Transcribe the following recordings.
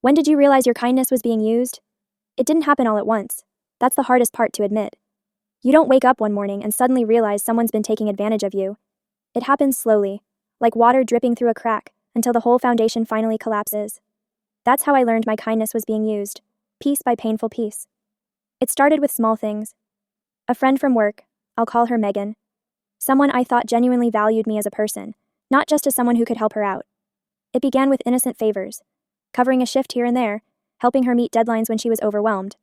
When did you realize your kindness was being used? It didn't happen all at once. That's the hardest part to admit. You don't wake up one morning and suddenly realize someone's been taking advantage of you. It happens slowly, like water dripping through a crack, until the whole foundation finally collapses. That's how I learned my kindness was being used, piece by painful piece. It started with small things. A friend from work, I'll call her Megan. Someone I thought genuinely valued me as a person, not just as someone who could help her out. It began with innocent favors, covering a shift here and there, helping her meet deadlines when she was overwhelmed.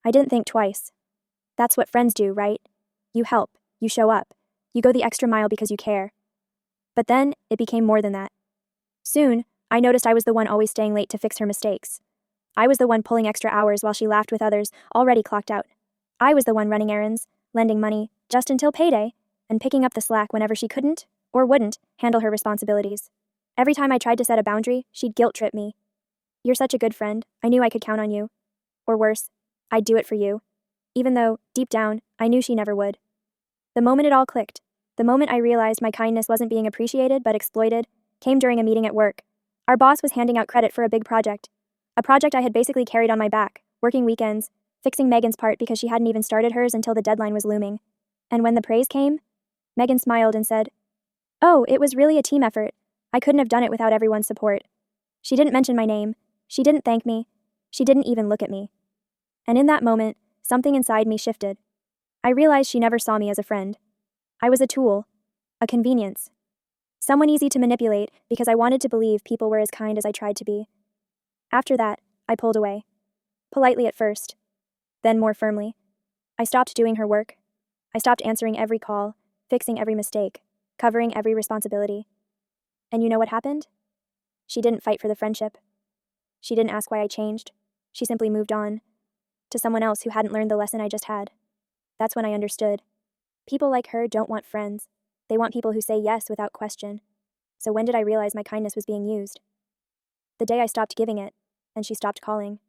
I didn't think twice. That's what friends do, right? You help, you show up, you go the extra mile because you care. But then, it became more than that. Soon, I noticed I was the one always staying late to fix her mistakes. I was the one pulling extra hours while she laughed with others already clocked out. I was the one running errands, lending money, just until payday, and picking up the slack whenever she couldn't, or wouldn't, handle her responsibilities. Every time I tried to set a boundary, she'd guilt-trip me. You're such a good friend, I knew I could count on you. Or worse, I'd do it for you. Even though, deep down, I knew she never would. The moment it all clicked, the moment I realized my kindness wasn't being appreciated but exploited, came during a meeting at work. Our boss was handing out credit for a big project. A project I had basically carried on my back, working weekends, fixing Megan's part because she hadn't even started hers until the deadline was looming. And when the praise came, Megan smiled and said, "Oh, it was really a team effort. I couldn't have done it without everyone's support." She didn't mention my name. She didn't thank me. She didn't even look at me. And in that moment, something inside me shifted. I realized she never saw me as a friend. I was a tool, a convenience. Someone easy to manipulate because I wanted to believe people were as kind as I tried to be. After that, I pulled away. Politely at first, then more firmly. I stopped doing her work. I stopped answering every call, fixing every mistake, covering every responsibility. And you know what happened? She didn't fight for the friendship. She didn't ask why I changed. She simply moved on to someone else who hadn't learned the lesson I just had. That's when I understood. People like her don't want friends. They want people who say yes without question. So when did I realize my kindness was being used? The day I stopped giving it, and she stopped calling.